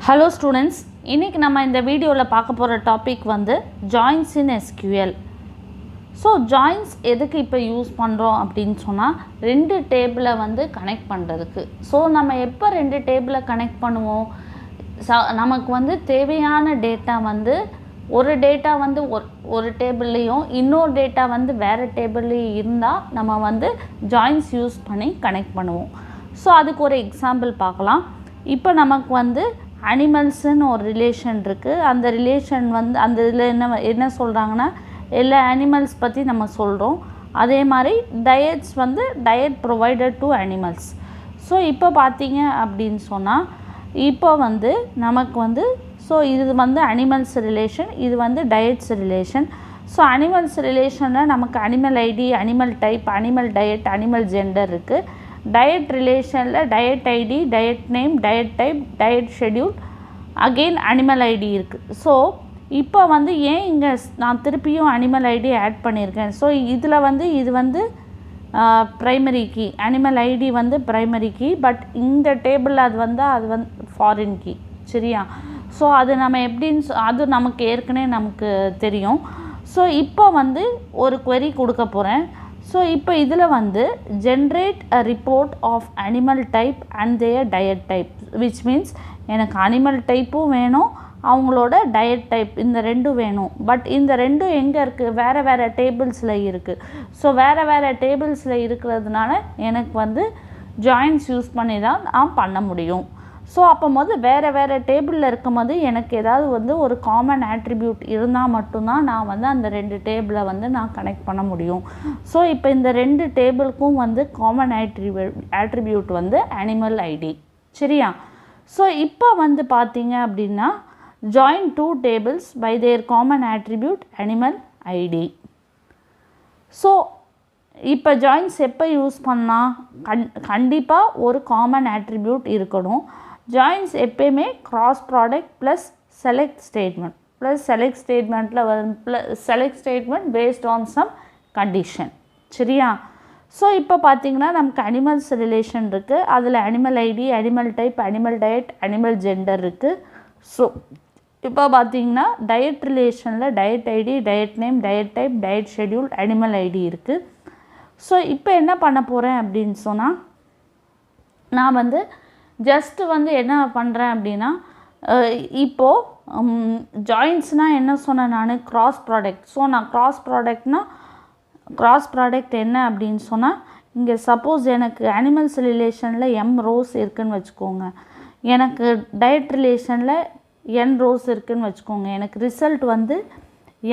Hello students, இன்னைக்கு நம்ம இந்த வீடியோல பார்க்க போற டாபிக் வந்து joins in SQL. So joins எதுக்கு இப்ப யூஸ் பண்றோம் அப்படினு சொன்னா ரெண்டு டேபிளை வந்து கனெக்ட் பண்றதுக்கு. So நம்ம எப்ப ரெண்டு டேபிளை கனெக்ட் பண்ணுவோம்? நமக்கு வந்து தேவையான டேட்டா வந்து ஒரு டேட்டா வந்து ஒரு டேபிள்லயும் இன்னொரு டேட்டா வந்து வேற டேபிள்லயும் இருந்தா நம்ம வந்து joins யூஸ் பண்ணி கனெக்ட் பண்ணுவோம். So அதுக்கு ஒரு எக்ஸாம்பிள் பார்க்கலாம். இப்போ நமக்கு வந்து அனிமல்ஸ்னு ஒரு ரிலேஷன் இருக்குது. அந்த ரிலேஷன் வந்து அந்த இதில் என்ன சொல்கிறாங்கன்னா எல்லா அனிமல்ஸ் பற்றி நம்ம சொல்கிறோம். அதே மாதிரி டயட்ஸ் வந்து diet provided to animals. So இப்போ பார்த்தீங்க அப்படின்னு சொன்னால் இப்போ வந்து நமக்கு வந்து இது வந்து அனிமல்ஸ் ரிலேஷன், இது வந்து டயட்ஸ் ரிலேஷன். ஸோ அனிமல்ஸ் ரிலேஷனில் நமக்கு animal ID, animal type, animal diet, animal gender இருக்குது. டயட் ரிலேஷனில் diet ID, diet name, diet type, diet schedule, again animal ID இருக்குது. ஸோ இப்போ வந்து ஏன் இங்கே நான் திருப்பியும் அனிமல் ஐடி ஆட் பண்ணியிருக்கேன். ஸோ இதில் வந்து இது வந்து ப்ரைமரி கீ, அனிமல் ஐடி வந்து ப்ரைமரி கீ, பட் இந்த டேபிளில் அது வந்து ஃபாரின் கீ. சரியா? ஸோ அது நம்ம எப்படின்னு அது நமக்கு ஏற்கனவே நமக்கு தெரியும். ஸோ இப்போ வந்து ஒரு query கொடுக்க போகிறேன். ஸோ இப்போ இதில் வந்து generate a report of animal type and their diet type, which means எனக்கு அனிமல் டைப்பும் வேணும், அவங்களோட டயட் டைப், இந்த ரெண்டும் வேணும். பட் இந்த ரெண்டும் எங்கே இருக்குது? வேறு வேறு டேபிள்ஸில் இருக்குது. ஸோ வேறு வேறு டேபிள்ஸில் இருக்கிறதுனால எனக்கு வந்து ஜாயின்ஸ் யூஸ் பண்ணி தான் நான் பண்ண முடியும். ஸோ அப்போது வேறு வேறு டேபிளில் இருக்கும்போது எனக்கு ஏதாவது வந்து ஒரு காமன் ஆட்ரிபியூட் இருந்தால் மட்டும்தான் நான் வந்து அந்த ரெண்டு டேபிளை வந்து நான் கனெக்ட் பண்ண முடியும். ஸோ இப்போ இந்த ரெண்டு டேபிளுக்கும் வந்து காமன் ஆட்ரிபியூட் வந்து அனிமல் ஐடி. சரியா? ஸோ இப்போ வந்து பார்த்தீங்க அப்படின்னா join two tables by their common attribute animal ID. So இப்போ ஜாயின்ஸ் எப்போ யூஸ் பண்ணால் கண்டிப்பாக ஒரு காமன் ஆட்ரிபியூட் இருக்கணும். ஜாயின்ஸ் எப்பயுமே cross product plus select statement select ஸ்டேட்மெண்ட்டில் வரும் select statement based on some condition. சரியா? ஸோ இப்போ பார்த்தீங்கன்னா நமக்கு அனிமல்ஸ் ரிலேஷன் இருக்குது. அதில் animal ID, animal type, animal diet, animal gender இருக்குது. ஸோ இப்போ பார்த்தீங்கன்னா டயட் ரிலேஷனில் diet ID, diet name, diet type, diet schedule, animal ID இருக்குது. ஸோ இப்போ என்ன பண்ண போகிறேன் அப்படின்னு சொன்னால் நான் வந்து ஜஸ்ட்டு வந்து என்ன பண்ணுறேன் அப்படின்னா இப்போது ஜாயின்ஸ்னால் என்ன சொன்னேன் நான்? Cross product. ஸோ நான் கிராஸ் ப்ராடக்ட் என்ன அப்படின்னு சொன்னால் இங்கே சப்போஸ் எனக்கு அனிமல்ஸ் ரிலேஷனில் m ரோஸ் இருக்குதுன்னு வச்சுக்கோங்க, எனக்கு டயட் ரிலேஷனில் n ரோஸ் இருக்குதுன்னு வச்சுக்கோங்க, எனக்கு ரிசல்ட் வந்து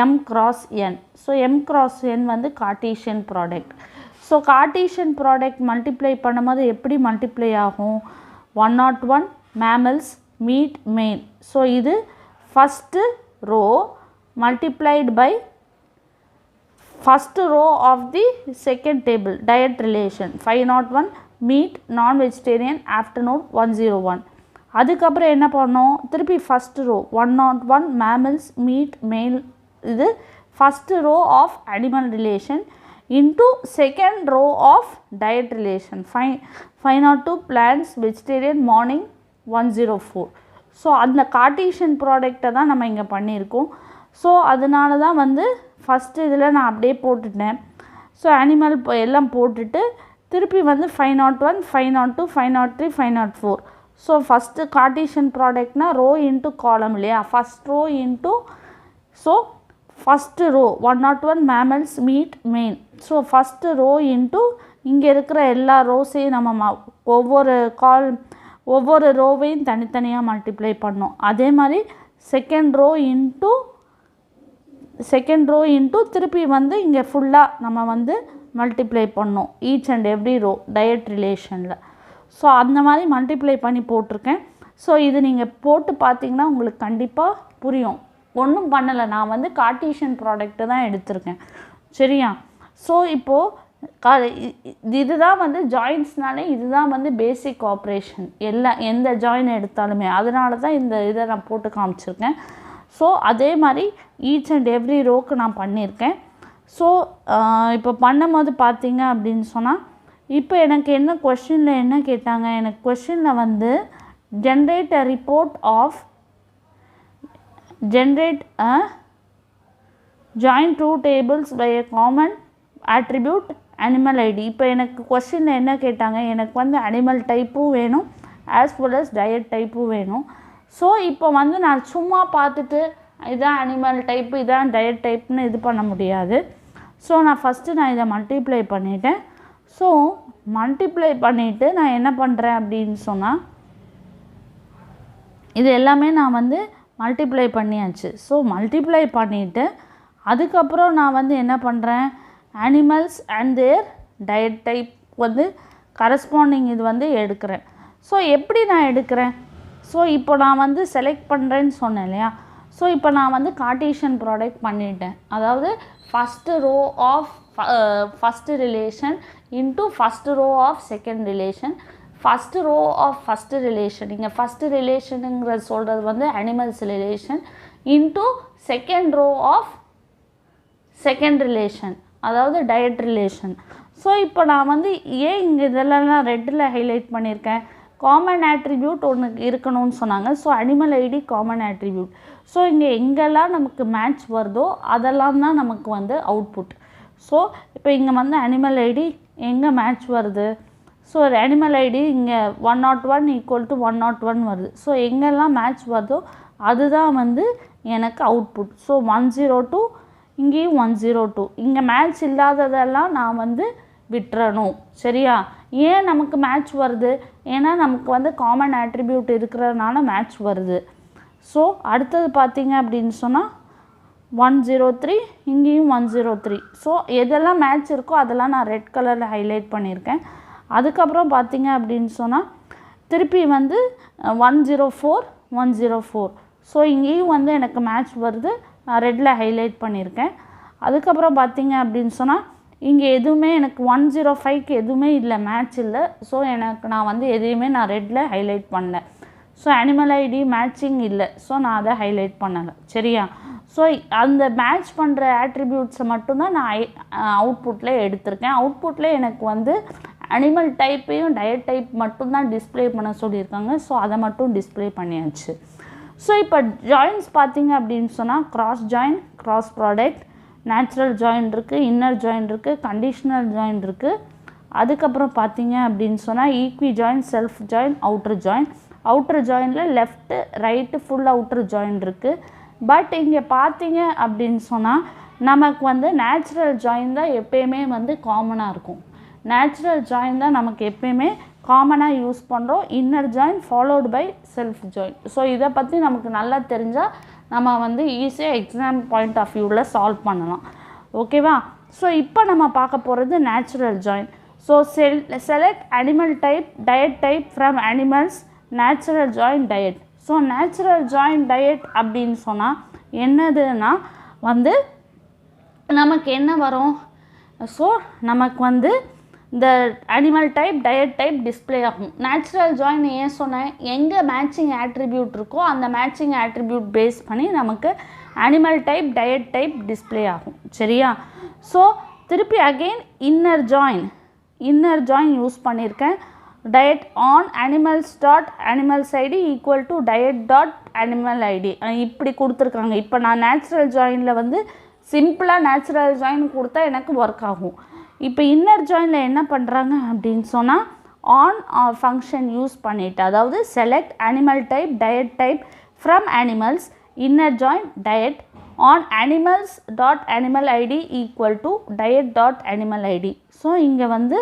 m cross n. So m cross n வந்து Cartesian product. So Cartesian product multiply பண்ணும்போது எப்படி மல்டிப்ளை ஆகும்? 101 mammals meet male. ஸோ இது first row multiplied by first row of the second table diet relation 501 meat non vegetarian afternoon 101. அதுக்கப்புறம் என்ன பண்ணோம்? திருப்பி first row 101 mammals meet male, இது first row of animal relation into second row of diet relation 502 plants vegetarian morning 104. So அந்த Cartesian ப்ராடக்டை தான் நம்ம இங்கே பண்ணியிருக்கோம். ஸோ அதனால தான் வந்து ஃபஸ்ட்டு இதில் நான் அப்படியே போட்டுட்டேன். ஸோ அனிமல் எல்லாம் போட்டுட்டு திருப்பி வந்து 501, 502, 503, 504. ஸோ ஃபஸ்ட்டு கார்ட்டீசியன் ப்ராடக்ட்னால் ரோ இன்ட்டு காலம் இல்லையா? First row into so first row 101 mammals meet male. So first row into இங்கே இருக்கிற எல்லா ரோஸையும் நம்ம ஒவ்வொரு ரோவையும் தனித்தனியாக மல்டிப்ளை பண்ணோம். அதே மாதிரி செகண்ட் ரோ இன்ட்டு திருப்பி வந்து இங்கே ஃபுல்லாக நம்ம வந்து மல்டிப்ளை பண்ணோம் each and every row diet ரிலேஷனில். ஸோ அந்த மாதிரி மல்டிப்ளை பண்ணி போட்டிருக்கேன். ஸோ இது நீங்கள் போட்டு பார்த்தீங்கன்னா உங்களுக்கு கண்டிப்பாக புரியும். ஒன்றும் பண்ணலை, நான் வந்து கார்ட்டீசியன் ப்ராடக்ட்டு தான் எடுத்திருக்கேன். சரியா? ஸோ இப்போது இதுதான் வந்து ஜாயின்ஸ்னாலே இதுதான் வந்து பேசிக் ஆப்ரேஷன். எந்த ஜாயின் எடுத்தாலுமே அதனால தான் இந்த இதை நான் போட்டு காமிச்சிருக்கேன். ஸோ அதே மாதிரி ஈச் அண்ட் எவ்ரி ரோக்கு நான் பண்ணியிருக்கேன். ஸோ இப்போ பண்ணும்போது பார்த்தீங்க அப்படின்னு சொன்னால் இப்போ எனக்கு என்ன கொஷினில் என்ன கேட்டாங்க? எனக்கு கொஷினில் வந்து generate a report of generate a join two tables by a common attribute animal id. இப்போ எனக்கு क्वेश्चन என்ன கேட்டாங்க, எனக்கு வந்து animal டைப்பும் வேணும் as well as diet டைப்பும் வேணும். ஸோ இப்போ வந்து நான் சும்மா பார்த்துட்டு இதான் அனிமல் டைப்பு இதான் டயட் டைப்னு இது பண்ண முடியாது. ஸோ நான் ஃபஸ்ட்டு நான் இதை மல்டிப்ளை பண்ணிட்டேன். ஸோ மல்டிப்ளை பண்ணிவிட்டு நான் என்ன பண்ணுறேன் அப்படின்னு சொன்னால் இது எல்லாமே நான் வந்து மல்டிப்ளை பண்ணியாச்சு. ஸோ மல்டிப்ளை பண்ணிவிட்டு அதுக்கப்புறம் நான் வந்து என்ன பண்ணுறேன், animals and their diet type வந்து கரஸ்பாண்டிங் இது வந்து எடுக்கிறேன். ஸோ எப்படி நான் எடுக்கிறேன், ஸோ இப்போ நான் வந்து செலக்ட் பண்ணுறேன்னு சொன்னேன் இல்லையா. ஸோ இப்போ நான் வந்து கார்ட்டீசியன் ப்ராடக்ட் பண்ணிட்டேன். அதாவது first row of first relation into first row of second relation, first row of first relation, இங்கே ஃபஸ்ட்டு ரிலேஷனுங்கிறது சொல்கிறது வந்து animals relation into second row of second relation அதாவது டயட் ரிலேஷன். ஸோ இப்போ நான் வந்து ஏன் இங்கே இதெல்லாம் ரெட்டில் ஹைலைட் பண்ணியிருக்கேன், காமன் ஆட்ரிபியூட் ஒன்று இருக்கணும்னு சொன்னாங்க. So animal ID common attribute. So இங்கே எங்கெல்லாம் நமக்கு மேட்ச் வருதோ அதெல்லாம் தான் நமக்கு வந்து அவுட்புட். ஸோ இப்போ இங்கே வந்து அனிமல் ஐடி எங்கே மேட்ச் வருது, ஸோ அனிமல் ஐடி இங்கே 101 ஈக்குவல் டு 101 வருது. ஸோ எங்கெல்லாம் மேட்ச் வருதோ அதுதான் வந்து எனக்கு அவுட்புட். ஸோ 102 இங்கேயும் 102, இங்கே மேட்ச் இல்லாததெல்லாம் நான் வந்து விட்டுறணும். சரியா, ஏன் நமக்கு மேட்ச் வருது, ஏன்னா நமக்கு வந்து காமன் ஆட்ரிபியூட் இருக்கிறதுனால மேட்ச் வருது. ஸோ அடுத்தது பார்த்தீங்க அப்படின்னு சொன்னால் 103 இங்கேயும் 103. ஸோ எதெல்லாம் மேட்ச் இருக்கோ அதெல்லாம் நான் ரெட் கலரில் ஹைலைட் பண்ணியிருக்கேன். அதுக்கப்புறம் பார்த்தீங்க அப்படின்னு சொன்னால் திருப்பி வந்து 104 104. ஸோ இங்கேயும் வந்து எனக்கு மேட்ச் வருது, நான் ரெட்டில் ஹைலைட் பண்ணியிருக்கேன். அதுக்கப்புறம் பார்த்தீங்க அப்படின்னு சொன்னால் இங்கே எதுவுமே எனக்கு 105க்கு எதுவுமே இல்லை, மேட்ச் இல்லை. ஸோ எனக்கு நான் வந்து எதையுமே நான் ரெட்டில் ஹைலைட் பண்ணல. ஸோ அனிமல் ஐடி மேட்சிங் இல்லை, ஸோ நான் அதை ஹைலைட் பண்ணலை. சரியா, ஸோ அந்த மேட்ச் பண்ணுற ஆட்ரிபியூட்ஸை மட்டும்தான் நான் அவுட்புட்டில் எடுத்திருக்கேன். அவுட்புட்டில் எனக்கு வந்து அனிமல் டைப்பையும் டயட் டைப் மட்டும்தான் டிஸ்பிளே பண்ண சொல்லியிருக்காங்க. ஸோ அதை மட்டும் டிஸ்பிளே பண்ணியாச்சு. ஸோ இப்போ ஜாயின்ஸ் பார்த்தீங்க அப்படின்னு சொன்னால் cross join, cross product, natural join இருக்குது, இன்னர் ஜாயின் இருக்குது, கண்டிஷனல் ஜாயின் இருக்குது. அதுக்கப்புறம் பார்த்தீங்க அப்படின்னு சொன்னால் equi join, self join, outer join. Outer ஜாயினில் left right full outer join இருக்குது. பட் இங்கே பார்த்தீங்க அப்படின்னு சொன்னால் நமக்கு வந்து நேச்சுரல் ஜாயின் தான் எப்பயுமே வந்து காமனாக இருக்கும். நேச்சுரல் ஜாயின் தான் நமக்கு எப்பயுமே காமனாக யூஸ் பண்ணுறோம். Inner join followed by self join. So இதை பற்றி நமக்கு நல்லா தெரிஞ்சால் நம்ம வந்து ஈஸியாக எக்ஸாம் பாயிண்ட் ஆஃப் வியூவில் சால்வ் பண்ணலாம். ஓகேவா, ஸோ இப்போ நம்ம பார்க்க போகிறது natural join. So select animal type diet type from animals, natural join diet. So natural join diet அப்படின்னு சொன்னால் என்னதுன்னா வந்து நமக்கு என்ன வரும், ஸோ நமக்கு வந்து இந்த animal type diet type display ஆகும். நேச்சுரல் ஜாயின் ஏன் சொன்னேன், எங்கே மேட்சிங் ஆட்ரிபியூட் இருக்கோ அந்த மேட்சிங் ஆட்ரிபியூட் பேஸ் பண்ணி நமக்கு animal type diet type display ஆகும். சரியா, ஸோ திருப்பி அகெயின் இன்னர் ஜாயின் யூஸ் பண்ணியிருக்கேன். Diet on animals dot animals ID equal to diet dot animal ID இப்படி கொடுத்துருக்காங்க. இப்போ நான் நேச்சுரல் ஜாயினில் வந்து சிம்பிளாக நேச்சுரல் ஜாயின் கொடுத்தா எனக்கு ஒர்க் ஆகும். இப்போ இன்னர் ஜாயினில் என்ன பண்ணுறாங்க அப்படின்னு சொன்னால் ஆன் ஃபங்க்ஷன் யூஸ் பண்ணிவிட்டு, அதாவது select animal type diet type from animals, inner join diet on animals dot animal ID equal to diet dot animal ID. So இங்கே வந்து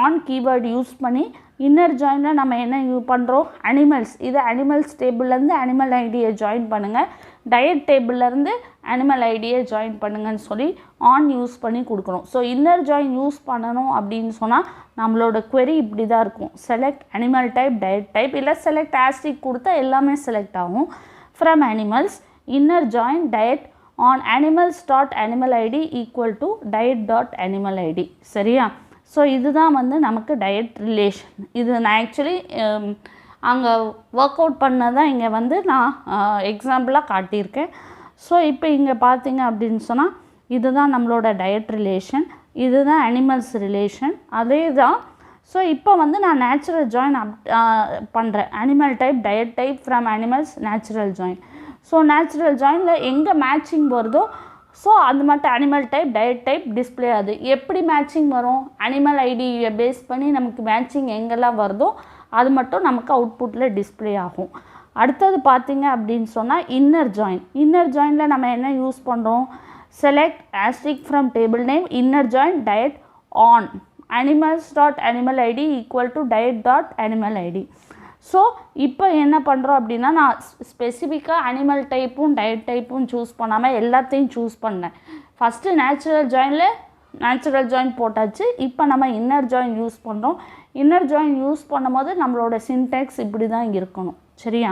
ஆன் கீவேர்டு யூஸ் பண்ணி இன்னர் ஜாயினில் நம்ம என்ன பண்ணுறோம், அனிமல்ஸ், இது அனிமல்ஸ் டேபிள்லேருந்து அனிமல் ஐடியை ஜாயின் பண்ணுங்கள், டயட் டேபிள்லேருந்து அனிமல் ஐடியை ஜாயின் பண்ணுங்கன்னு சொல்லி ஆன் யூஸ் பண்ணி கொடுக்குறோம். ஸோ இன்னர் ஜாயின் யூஸ் பண்ணணும் அப்படின்னு சொன்னால் நம்மளோட query இப்படி தான் இருக்கும். Select animal type diet type, இல்லை செலக்ட் ஆஸ்டிக் கொடுத்தா எல்லாமே செலக்ட் ஆகும். From animals inner join diet on animals dot animal ID equal to diet dot animal ID. சரியா, ஸோ இதுதான் வந்து நமக்கு டயட் ரிலேஷன். இது நான் ஆக்சுவலி அங்கே ஒர்க் அவுட் பண்ணதான் இங்கே வந்து நான் எக்ஸாம்பிளாக காட்டியிருக்கேன். ஸோ இப்போ இங்கே பார்த்தீங்க அப்படின்னு சொன்னால் இதுதான் நம்மளோட டயட் ரிலேஷன், இதுதான் அனிமல்ஸ் ரிலேஷன், அதே தான். ஸோ இப்போ வந்து நான் நேச்சுரல் ஜாயின் பண்ணுறேன். Animal type diet type from animals natural join. So natural ஜாயினில் எங்கே மேட்சிங் வருதோ ஸோ அது மட்டும் animal type diet type display ஆகுது. எப்படி மேட்சிங் வரும்? அனிமல் ஐடியை பேஸ் பண்ணி நமக்கு மேட்சிங் எங்கெல்லாம் வருதோ அது மட்டும் நமக்கு அவுட்புட்டில் டிஸ்பிளே ஆகும். அடுத்தது பார்த்திங்க அப்படின்னு சொன்னால் இன்னர் ஜாயின். இன்னர் ஜாயினில் நம்ம என்ன யூஸ் பண்ணுறோம்? Select ஆஸ்ட்ரிக் from table name inner join diet on animals.animal id equal to diet.animal id. So இப்போ என்ன பண்ணுறோம் அப்படின்னா நான் ஸ்பெசிஃபிக்காக அனிமல் டைப்பும் டயட் டைப்பும் சூஸ் பண்ணாமல் எல்லாத்தையும் சூஸ் பண்ணேன். ஃபஸ்ட்டு நேச்சுரல் ஜாயின் போட்டாச்சு. இப்போ நம்ம இன்னர் ஜாயின் யூஸ் பண்ணுறோம். இன்னர் ஜாயின் யூஸ் பண்ணும்போது நம்மளோட சின்டெக்ஸ் இப்படி தான் இருக்கணும். சரியா?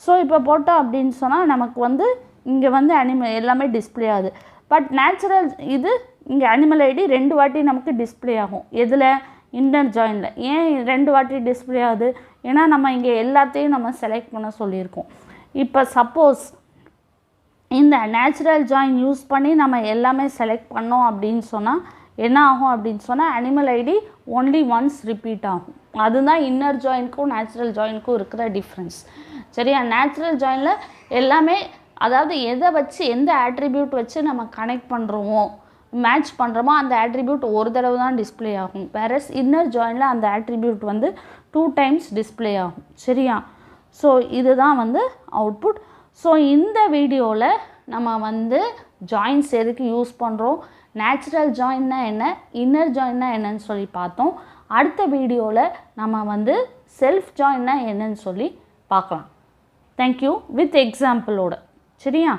ஸோ இப்போ போட்டோம் அப்படின்னு சொன்னால் நமக்கு வந்து இங்கே வந்து எல்லாமே டிஸ்பிளே ஆகுது. பட் நேச்சுரல் இது இங்கே அனிமல் ஐடி 2 வாட்டி நமக்கு டிஸ்பிளே ஆகும். எதில்? இன்னர் ஜாயினில். ஏன் 2 வாட்டி டிஸ்பிளே ஆகுது? ஏன்னா நம்ம இங்கே எல்லாத்தையும் நம்ம செலக்ட் பண்ண சொல்லியிருக்கோம். இப்போ சப்போஸ் இந்த நேச்சுரல் ஜாயின் யூஸ் பண்ணி நம்ம எல்லாமே செலக்ட் பண்ணோம் அப்படின்னு சொன்னால் என்ன ஆகும் அப்படின்னு சொன்னால் animal ID only once repeat ஆகும். அதுதான் இன்னர் ஜாயினுக்கும் நேச்சுரல் ஜாயினுக்கும் இருக்கிற டிஃப்ரென்ஸ். சரியா? நேச்சுரல் ஜாயினில் எல்லாமே அதாவது எதை வச்சு எந்த ஆட்ரிபியூட் வச்சு நம்ம கனெக்ட் பண்ணுறோமோ மேட்ச் பண்ணுறோமோ அந்த ஆட்ரிபியூட் ஒரு தடவை தான் டிஸ்பிளே ஆகும். வேறஸ் இன்னர் ஜாயினில் அந்த ஆட்ரிபியூட் வந்து 2 டைம்ஸ் டிஸ்பிளே ஆகும். சரியா? ஸோ இதுதான் வந்து அவுட்புட். ஸோ இந்த வீடியோவில் நம்ம வந்து ஜாயின்ஸ் எதுக்கு யூஸ் பண்ணுறோம், நேச்சுரல் ஜாயின்னா என்ன, இன்னர் ஜாயின்னா என்னன்னு சொல்லி பார்த்தோம். அடுத்த வீடியோவில் நம்ம வந்து செல்ஃப் ஜாயின்னா என்னன்னு சொல்லி பார்க்கலாம். தேங்க்யூ. வித் எக்ஸாம்பிளோட. சரியா?